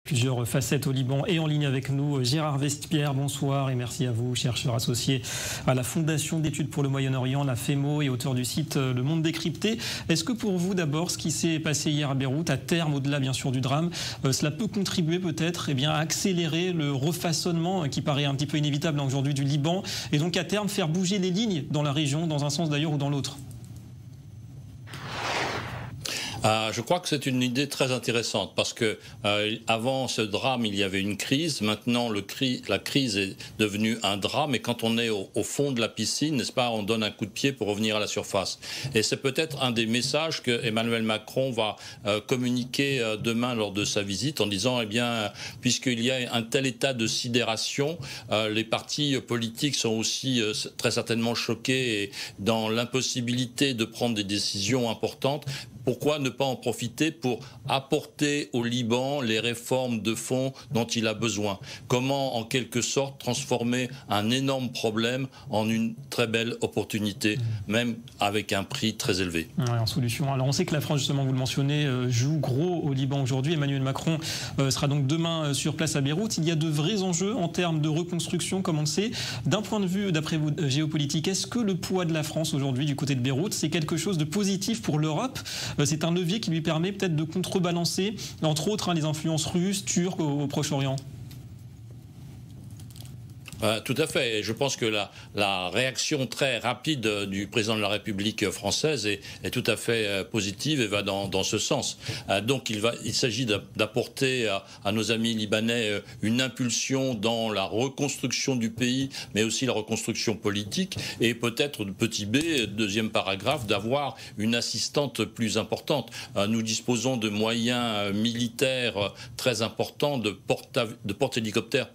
Plusieurs facettes au Liban et en ligne avec nous. Gérard Vestpierre, bonsoir et merci à vous, chercheur associé à la Fondation d'études pour le Moyen-Orient, la FEMO, et auteur du site Le Monde décrypté. Est-ce que pour vous d'abord, ce qui s'est passé hier à Beyrouth, à terme, au-delà bien sûr du drame, cela peut contribuer peut-être à accélérer le refaçonnement qui paraît un petit peu inévitable aujourd'hui du Liban et donc à terme faire bouger les lignes dans la région, dans un sens d'ailleurs ou dans l'autre? Je crois que c'est une idée très intéressante parce que avant ce drame, il y avait une crise. Maintenant, la crise est devenue un drame. Et quand on est au fond de la piscine, n'est-ce pas, on donne un coup de pied pour revenir à la surface. Et c'est peut-être un des messages que Emmanuel Macron va communiquer demain lors de sa visite en disant, eh bien, puisqu'il y a un tel état de sidération, les partis politiques sont aussi très certainement choqués et dans l'impossibilité de prendre des décisions importantes. Pourquoi ne pas en profiter pour apporter au Liban les réformes de fond dont il a besoin? Comment, en quelque sorte, transformer un énorme problème en une très belle opportunité, même avec un prix très élevé? Ouais, en solution. Alors on sait que la France, justement, vous le mentionnez, joue gros au Liban aujourd'hui. Emmanuel Macron sera donc demain sur place à Beyrouth. Il y a de vrais enjeux en termes de reconstruction, comme on le sait. D'un point de vue, d'après vous, géopolitique, est-ce que le poids de la France aujourd'hui du côté de Beyrouth, c'est quelque chose de positif pour l'Europe? C'est un levier qui lui permet peut-être de contrebalancer, entre autres, les influences russes, turques au Proche-Orient. Tout à fait. Et je pense que la réaction très rapide du président de la République française est tout à fait positive et va dans ce sens. Donc il s'agit d'apporter à nos amis libanais une impulsion dans la reconstruction du pays, mais aussi la reconstruction politique. Et peut-être, petit b, deuxième paragraphe, d'avoir une assistante plus importante. Nous disposons de moyens militaires très importants, de porte-hélicoptères,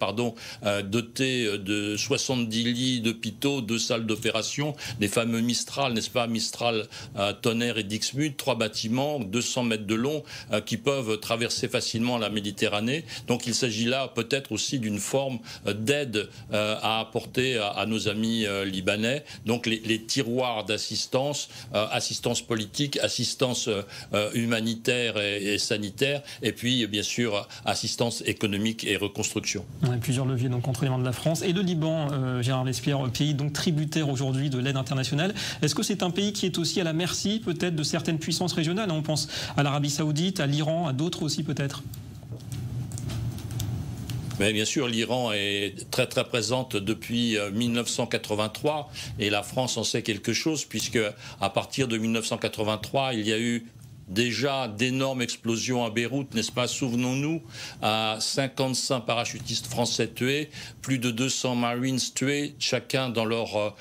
dotés de 70 lits d'hôpitaux, 2 salles d'opération, les fameux Mistral, n'est-ce pas, Mistral, Tonnerre et Dixmude, 3 bâtiments, 200 mètres de long, qui peuvent traverser facilement la Méditerranée. Donc il s'agit là peut-être aussi d'une forme d'aide à apporter à nos amis libanais. Donc les tiroirs d'assistance, assistance politique, assistance humanitaire et sanitaire, et puis bien sûr assistance économique et reconstruction. On a plusieurs leviers donc contre les mains de la France. Et le Liban, Gérard Vestpierre, pays donc tributaire aujourd'hui de l'aide internationale, est-ce que c'est un pays qui est aussi à la merci peut-être de certaines puissances régionales? On pense à l'Arabie Saoudite, à l'Iran, à d'autres aussi peut-être. Mais bien sûr, l'Iran est très très présente depuis 1983 et la France en sait quelque chose puisque à partir de 1983, il y a eu déjà d'énormes explosions à Beyrouth, n'est-ce pas? Souvenons-nous, à 55 parachutistes français tués, plus de 200 Marines tués, chacun dans leur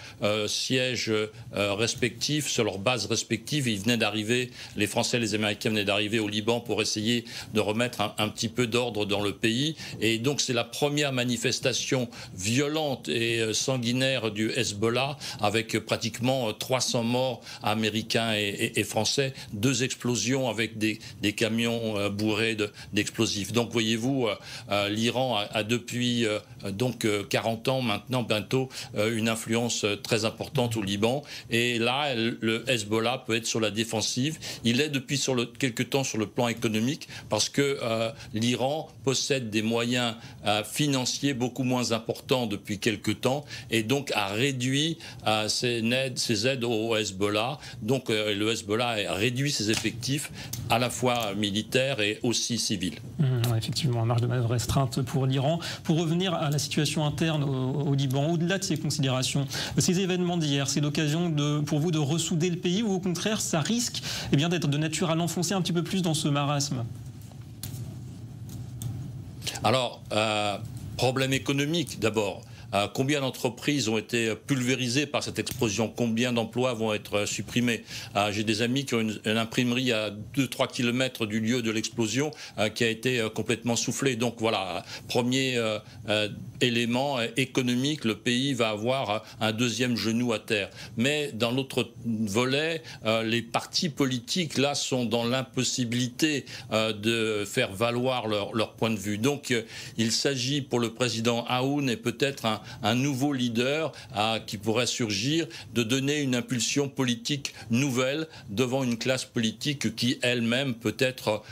siège respectif, sur leurs bases respectives. Ils venaient d'arriver, les Français et les Américains venaient d'arriver au Liban pour essayer de remettre un petit peu d'ordre dans le pays. Et donc c'est la première manifestation violente et sanguinaire du Hezbollah, avec pratiquement 300 morts américains et français, 2 explosions avec des camions bourrés d'explosifs. Donc voyez-vous, l'Iran a depuis 40 ans maintenant bientôt une influence très importante au Liban. Et là, le Hezbollah peut être sur la défensive. Il est depuis quelque temps sur le plan économique parce que l'Iran possède des moyens financiers beaucoup moins importants depuis quelque temps et donc a réduit ses aides au Hezbollah. Donc le Hezbollah a réduit ses effectifs à la fois militaire et aussi civil. Effectivement, une marge de manœuvre restreinte pour l'Iran. Pour revenir à la situation interne au Liban, au-delà de ces considérations, ces événements d'hier, c'est l'occasion pour vous de ressouder le pays ou au contraire, ça risque d'être de nature à l'enfoncer un petit peu plus dans ce marasme? Alors, problème économique d'abord. Combien d'entreprises ont été pulvérisées par cette explosion? Combien d'emplois vont être supprimés? J'ai des amis qui ont une imprimerie à 2-3 km du lieu de l'explosion qui a été complètement soufflée. Donc voilà, premier élément économique, le pays va avoir un deuxième genou à terre. Mais dans l'autre volet, les partis politiques là sont dans l'impossibilité de faire valoir leur point de vue. Donc il s'agit pour le président Aoun et peut-être un nouveau leader qui pourrait surgir, de donner une impulsion politique nouvelle devant une classe politique qui elle-même peut être,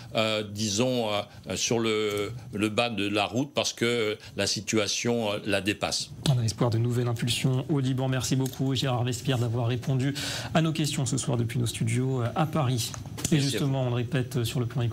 disons, sur le bas de la route parce que la situation la dépasse. On a espoir de nouvelles impulsions au Liban. Merci beaucoup Gérard Vespierre d'avoir répondu à nos questions ce soir depuis nos studios à Paris. Et justement, on le répète sur le plan économique.